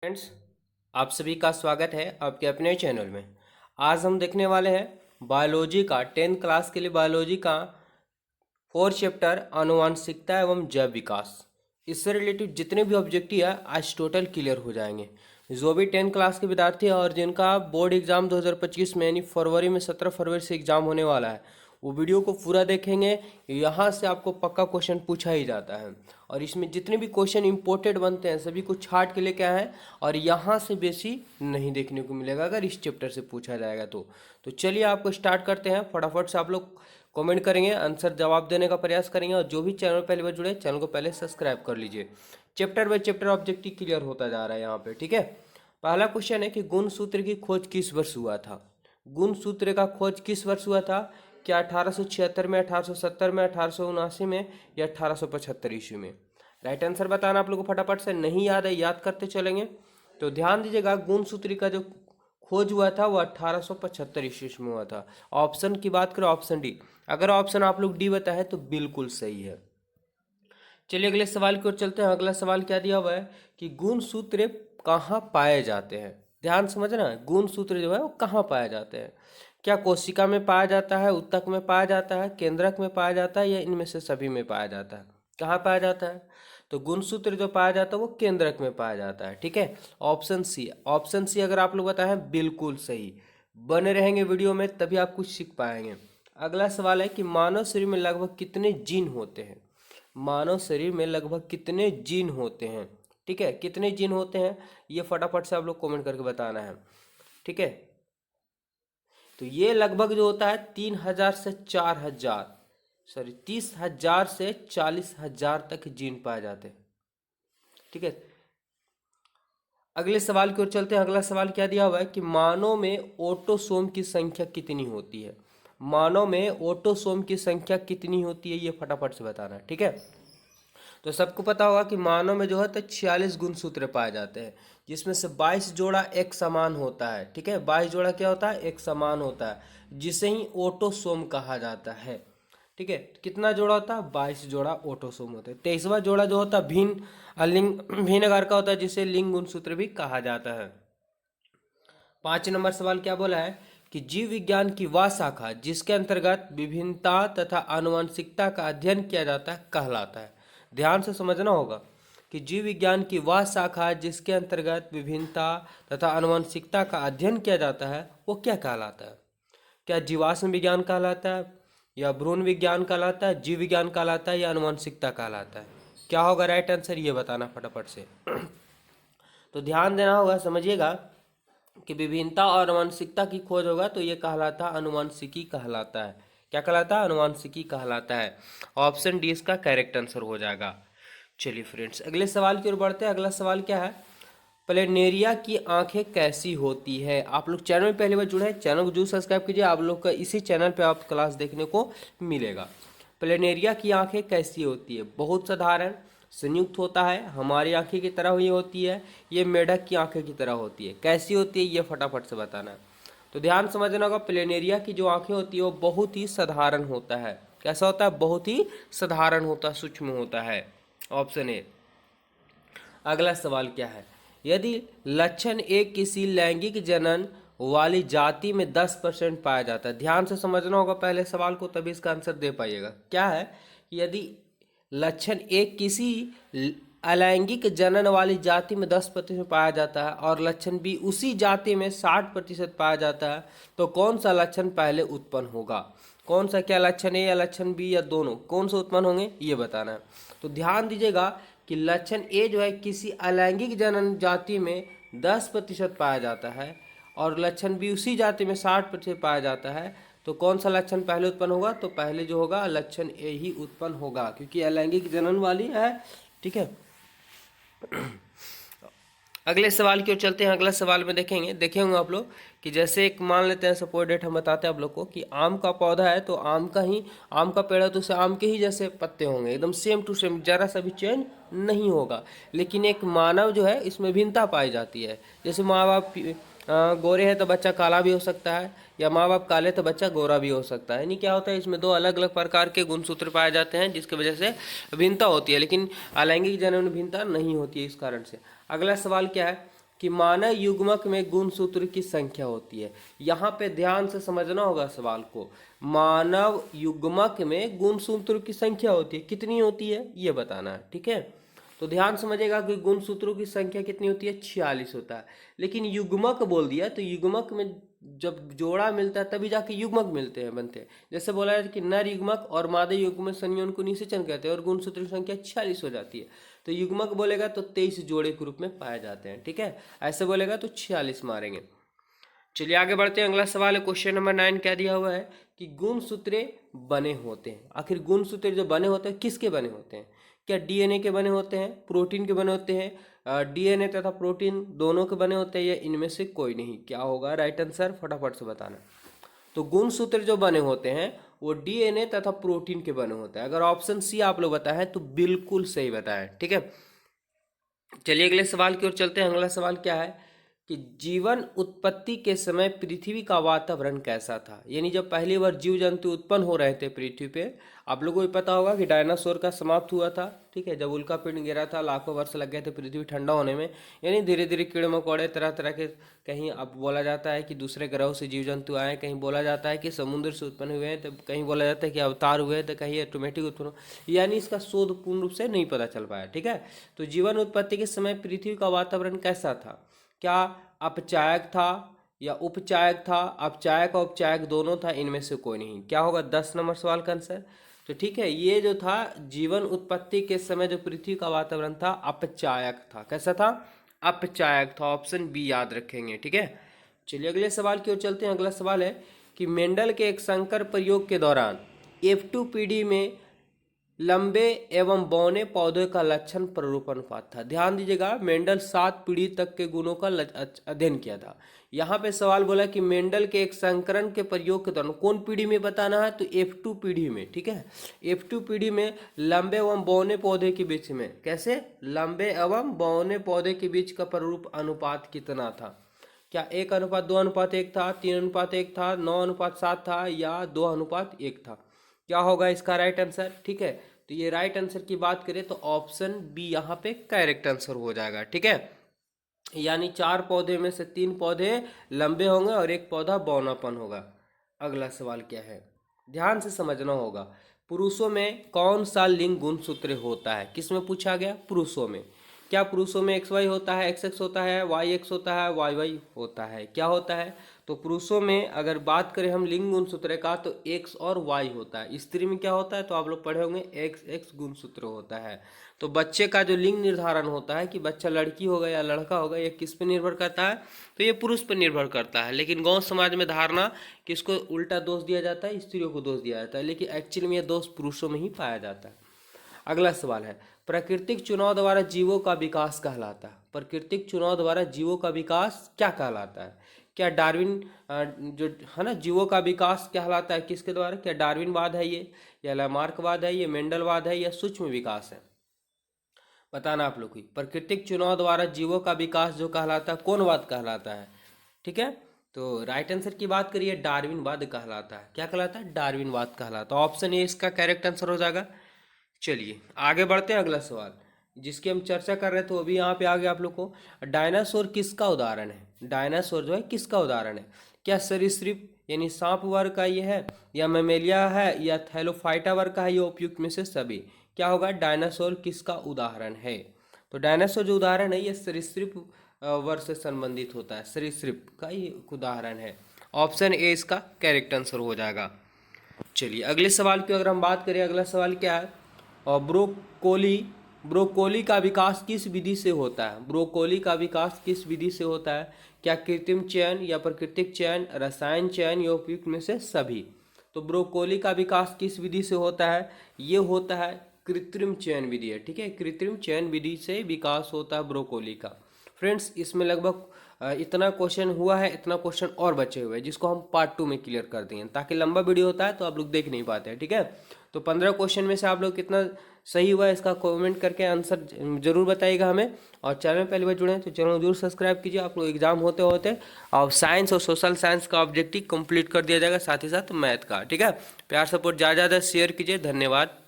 Friends, आप सभी का स्वागत है आपके अपने चैनल में। आज हम देखने वाले हैं बायोलॉजी का 10th क्लास के लिए बायोलॉजी का 4th चैप्टर आनुवांशिकता एवं जैव विकास। इससे रिलेटेड जितने भी ऑब्जेक्टिव है आज टोटल क्लियर हो जाएंगे। जो भी 10th क्लास के विद्यार्थी हैं और जिनका बोर्ड एग्जाम 2025 में यानी फरवरी में 17 फरवरी से एग्जाम होने वाला है, वो वीडियो को पूरा देखेंगे। यहाँ से आपको पक्का क्वेश्चन पूछा ही जाता है और इसमें जितने भी क्वेश्चन इंपोर्टेड बनते हैं सभी को छाट के लेके आए हैं और यहाँ से बेसी नहीं देखने को मिलेगा अगर इस चैप्टर से पूछा जाएगा तो चलिए आपको स्टार्ट करते हैं। फटाफट से आप लोग कमेंट करेंगे, आंसर जवाब देने का प्रयास करेंगे और जो भी चैनल पहले बार जुड़े चैनल को पहले सब्सक्राइब कर लीजिए। Chapter by chapter objective clear होता जा रहा है यहाँ पे, ठीक है। पहला क्वेश्चन है कि गुण सूत्र की खोज किस वर्ष हुआ था। गुण सूत्र का खोज किस वर्ष हुआ था? क्या 1876 में, 1870 में, 1879 में या 1875 ईस्वी में? राइट आंसर बताना आप लोग को फटाफट से। नहीं याद है, याद करते चलेंगे। तो ध्यान दीजिएगा, गुण सूत्र का जो खोज हुआ था वो 1875 ईस्वी में हुआ था। ऑप्शन की बात करें, ऑप्शन डी। अगर ऑप्शन आप लोग डी बताए तो बिल्कुल सही है। चलिए अगले सवाल की ओर चलते हैं। अगला सवाल क्या दिया हुआ है कि गुण सूत्र कहाँ पाए जाते हैं। ध्यान समझना, गुण सूत्र जो है वो कहाँ पाए जाते हैं। क्या कोशिका में पाया जाता है, उत्तक में पाया जाता है, केंद्रक में पाया जाता है या इनमें से सभी में पाया जाता है? कहाँ पाया जाता है? तो गुण सूत्र जो पाया जाता है वो केंद्रक में पाया जाता है, ठीक है। ऑप्शन सी, ऑप्शन सी अगर आप लोग बताएं बिल्कुल सही। बने रहेंगे वीडियो में तभी आप कुछ सीख पाएंगे। अगला सवाल है कि मानव शरीर में लगभग कितने जीन होते हैं। मानव शरीर में लगभग कितने जीन होते हैं, ठीक है। कितने जीन होते हैं ये फटाफट से आप लोग कमेंट करके बताना है, ठीक है। तो ये लगभग जो होता है 3000 से 4000, सॉरी 30,000 से 40,000 तक जीन पाए जाते हैं, ठीक है। अगले सवाल की ओर चलते हैं। अगला सवाल क्या दिया हुआ है कि मानव में ऑटोसोम की संख्या कितनी होती है। मानव में ऑटोसोम की संख्या कितनी होती है ये फटाफट से बताना है, ठीक है। तो सबको पता होगा कि मानव में जो है तो 46 गुणसूत्र पाए जाते हैं, जिसमें से 22 जोड़ा एक समान होता है, ठीक है। 22 जोड़ा क्या होता है? एक समान होता है, जिसे ही ऑटोसोम कहा जाता है, ठीक है। कितना जोड़ा होता है? 22 जोड़ा ऑटोसोम होते हैं। 23वां जोड़ा जो होता है भिन्न लिंग भिन्न आकार का होता है, जिसे लिंग गुणसूत्र भी कहा जाता है। 5 नंबर सवाल क्या बोला है कि जीव विज्ञान की वह शाखा जिसके अंतर्गत विभिन्नता तथा आनुवंशिकता का अध्ययन किया जाता है कहलाता है। ध्यान से समझना होगा कि जीव विज्ञान की वह शाखा जिसके अंतर्गत विभिन्नता तथा आनुवंशिकता का अध्ययन किया जाता है वो क्या कहलाता है? क्या जीवाश्म विज्ञान कहलाता है या भ्रूण विज्ञान कहलाता है, जीव विज्ञान कहलाता है या आनुवंशिकता कहलाता है? क्या होगा राइट आंसर ये बताना फटाफट से। तो ध्यान देना होगा, समझिएगा कि विभिन्नता और आनुवंशिकता की खोज होगा तो ये कहलाता है आनुवंशिकी कहलाता है। क्या कहलाता है? आनुवंशिकी कहलाता है। ऑप्शन डी इसका करेक्ट आंसर हो जाएगा। चलिए फ्रेंड्स अगले सवाल की ओर बढ़ते हैं। अगला सवाल क्या है? प्लेनेरिया की आंखें कैसी होती है। आप लोग चैनल में पहली बार जुड़े हैं, चैनल को जरूर सब्सक्राइब कीजिए। आप लोग का इसी चैनल पे आप क्लास देखने को मिलेगा। प्लेनेरिया की आंखें कैसी होती है? बहुत साधारण, संयुक्त होता है, हमारी आंखें की तरह हुई होती है, ये मेढक की आंखें की तरह होती है। कैसी होती है ये फटाफट से बताना है। तो ध्यान समझना होगा, प्लेनेरिया की जो आंखें होती है वो बहुत ही साधारण होता है। कैसा होता है? बहुत ही साधारण होता है, सूक्ष्म होता है। Option A. अगला सवाल क्या है? यदि लक्षण एक किसी लैंगिक जनन वाली जाति में 10% पाया जाता है। ध्यान से समझना होगा पहले सवाल को, तभी इसका आंसर दे पाइएगा। क्या है? यदि लक्षण एक किसी अलैंगिक जनन वाली जाति में 10% पाया जाता है और लक्षण बी उसी जाति में 60% पाया जाता है तो कौन सा लक्षण पहले उत्पन्न होगा? कौन सा, क्या लक्षण ए या लक्षण बी या दोनों, कौन से उत्पन्न होंगे ये बताना है। तो ध्यान दीजिएगा कि लक्षण ए जो है किसी अलैंगिक जनन जाति में 10% पाया जाता है और लक्षण बी उसी जाति में 60% पाया जाता है तो कौन सा लक्षण पहले उत्पन्न होगा? तो पहले जो होगा लक्षण ए ही उत्पन्न होगा, क्योंकि अलैंगिक जनन वाली है, ठीक है। अगले सवाल की ओर चलते हैं। अगला सवाल में देखे होंगे आप लोग कि जैसे एक मान लेते हैं, सपोज डेट हम बताते हैं आप लोग को कि आम का पौधा है तो आम का पेड़ है तो उसे आम के ही जैसे पत्ते होंगे, एकदम सेम टू सेम, जरा सा भी चेंज नहीं होगा। लेकिन एक मानव जो है इसमें भिन्नता पाई जाती है। जैसे माँ बाप गोरे हैं तो बच्चा काला भी हो सकता है, या माँ बाप काले तो बच्चा गोरा भी हो सकता है। यानी क्या होता है, इसमें दो अलग अलग प्रकार के गुणसूत्र पाए जाते हैं जिसकी वजह से भिन्नता होती है, लेकिन अलैंगिक जनन में भिन्नता नहीं होती है इस कारण से। अगला सवाल क्या है कि मानव युग्मक में गुणसूत्र की संख्या होती है। यहाँ पे ध्यान से समझना होगा सवाल को। मानव युग्मक में गुणसूत्र की संख्या होती है, कितनी होती है ये बताना है, ठीक है। तो ध्यान समझेगा कि गुणसूत्रों की संख्या कितनी होती है, 46 होता है। लेकिन युग्मक बोल दिया तो युग्मक में जब जोड़ा मिलता है तभी जाके युग्मक मिलते हैं, बनते हैं। जैसे बोला है कि नर युग्मक और मादा युग्मक संयोजन को निषेचन कहते हैं और गुणसूत्र की संख्या 46 हो जाती है। तो युग्मक बोलेगा तो 23 जोड़े के रूप में पाए जाते हैं, ठीक है। ऐसे बोलेगा तो 46 मारेंगे। चलिए आगे बढ़ते हैं। अगला सवाल है क्वेश्चन नंबर 9, क्या दिया हुआ है कि गुणसूत्र बने होते हैं। आखिर गुणसूत्र जो बने होते हैं किसके बने होते हैं? क्या डीएनए के बने होते हैं, प्रोटीन के बने होते हैं, डीएनए तथा प्रोटीन दोनों के बने होते हैं, या इनमें से कोई नहीं? क्या होगा राइट आंसर, फटाफट से बताना। तो गुणसूत्र जो बने होते हैं वो डीएनए तथा प्रोटीन के बने होते हैं। अगर ऑप्शन सी आप लोग बताएं तो बिल्कुल सही बताएं, ठीक है। चलिए अगले सवाल की ओर चलते हैं। अगला सवाल क्या है कि जीवन उत्पत्ति के समय पृथ्वी का वातावरण कैसा था? यानी जब पहली बार जीव जंतु उत्पन्न हो रहे थे पृथ्वी पे, आप लोगों को पता होगा कि डायनासोर का समाप्त हुआ था, ठीक है। जब उल्का पिंड गिरा था लाखों वर्ष लग गए थे पृथ्वी ठंडा होने में। यानी धीरे धीरे कीड़े मकोड़े तरह तरह के, कहीं अब बोला जाता है कि दूसरे ग्रहों से जीव जंतु आए, कहीं बोला जाता है कि समुद्र से उत्पन्न हुए हैं, तो कहीं बोला जाता है कि अवतार हुए, तो कहीं ऑटोमेटिक उत्पन्न, यानी इसका शोध पूर्ण रूप से नहीं पता चल पाया, ठीक है। तो जीवन उत्पत्ति के समय पृथ्वी का वातावरण कैसा था? क्या अपचायक था या उपचायक था? अपचायक और उपचायक दोनों था, इनमें से कोई नहीं। क्या होगा 10 नंबर सवाल का आंसर? तो ठीक है, ये जो था जीवन उत्पत्ति के समय जो पृथ्वी का वातावरण था अपचायक था। कैसा था? अपचायक था। ऑप्शन बी याद रखेंगे, ठीक है। चलिए अगले सवाल की ओर चलते हैं। अगला सवाल है कि मेंडल के एक संकर प्रयोग के दौरान F2 पीढ़ी में लंबे एवं बौने पौधे का लक्षण प्ररूप अनुपात था। ध्यान दीजिएगा, मेंडल 7 पीढ़ी तक के गुणों का अध्ययन किया था। यहाँ पे सवाल बोला कि मेंडल के एक संकरण के प्रयोग के दौरान कौन पीढ़ी में बताना है, तो F2 पीढ़ी में, ठीक है। F2 पीढ़ी में लंबे एवं बौने पौधे के बीच में, कैसे? लंबे एवं बौने पौधे के बीच का प्ररूप अनुपात कितना था? क्या 1:2:1 था, 3:1 था, 9:7 था, या 2:1 था? क्या होगा इसका राइट आंसर, ठीक है। तो ये राइट आंसर की बात करें तो ऑप्शन बी यहाँ पे करेक्ट आंसर हो जाएगा, ठीक है। यानी 4 पौधे में से 3 पौधे लंबे होंगे और 1 पौधा बौनापन होगा। अगला सवाल क्या है, ध्यान से समझना होगा। पुरुषों में कौन सा लिंग गुणसूत्र होता है? किसमें पूछा गया? पुरुषों में। क्या पुरुषों में XY होता है, XX होता है, YX होता है, YY होता है? क्या होता है? तो पुरुषों में अगर बात करें हम लिंग गुणसूत्र का तो X और Y होता है। स्त्री में क्या होता है तो आप लोग पढ़े होंगे XX गुणसूत्र होता है। तो बच्चे का जो लिंग निर्धारण होता है कि बच्चा लड़की होगा या लड़का होगा, ये किस पे निर्भर करता है? तो ये पुरुष पर निर्भर करता है। लेकिन गांव समाज में धारणा किसको उल्टा दोष दिया जाता है? स्त्रियों को दोष दिया जाता है, लेकिन एक्चुअली में यह दोष पुरुषों में ही पाया जाता है। अगला सवाल है, प्राकृतिक चुनाव द्वारा जीवों का विकास कहलाता है। प्राकृतिक चुनाव द्वारा जीवों का विकास क्या कहलाता है? क्या डार्विन जो है ना, जीवों का विकास कहलाता है किसके द्वारा? क्या डार्विनवाद है ये, या लैमार्कवाद है ये, मेंडलवाद है, या सूक्ष्म विकास है? बताना आप लोग ही। प्राकृतिक चुनाव द्वारा जीवों का विकास जो कहलाता है कौन वाद कहलाता है, ठीक है। तो राइट आंसर की बात करिए, डार्विनवाद कहलाता है। क्या कहलाता है? डार्विनवाद कहलाता है। ऑप्शन ए इसका करेक्ट आंसर हो जाएगा। चलिए आगे बढ़ते हैं। अगला सवाल जिसकी हम चर्चा कर रहे थे वो भी यहाँ पे आ गया आप लोग को। डायनासोर किसका उदाहरण है? डायनासोर जो है किसका उदाहरण है? क्या सरीसृप यानी सांप वर्ग का ये है, या मेमेलिया है, या थैलोफाइटा वर्ग का है, ये उपयुक्त में से सभी? क्या होगा? डायनासोर किसका उदाहरण है? तो डायनासोर जो उदाहरण है ये सरीसृप वर्ग से संबंधित होता है, सरीसृप का ये उदाहरण है। ऑप्शन ए इसका करेक्ट आंसर हो जाएगा। चलिए अगले सवाल की अगर हम बात करें, अगला सवाल क्या है, और ब्रोकोली का विकास किस विधि से होता है? ब्रोकोली का विकास किस विधि से होता है? क्या कृत्रिम चयन, या प्राकृतिक चयन, रसायन चयन, या उपयुक्त में से सभी? तो ब्रोकोली का विकास किस विधि से होता है? ये होता है कृत्रिम चयन विधि है, ठीक है। कृत्रिम चयन विधि से विकास होता है ब्रोकोली का। फ्रेंड्स इसमें लगभग इतना क्वेश्चन हुआ है, इतना क्वेश्चन और बचे हुए हैं जिसको हम पार्ट 2 में क्लियर कर देंगे, ताकि लंबा वीडियो होता है तो आप लोग देख नहीं पाते हैं, ठीक है। तो 15 क्वेश्चन में से आप लोग कितना सही हुआ है इसका कमेंट करके आंसर जरूर बताइएगा हमें। और चैनल में पहली बार जुड़े हैं तो चैनल जरूर सब्सक्राइब कीजिए। आप लोग एग्जाम होते होते और साइंस और सोशल साइंस का ऑब्जेक्टिव कंप्लीट कर दिया जाएगा, साथ ही साथ मैथ का, ठीक है। प्यार सपोर्ट ज़्यादा शेयर कीजिए। धन्यवाद।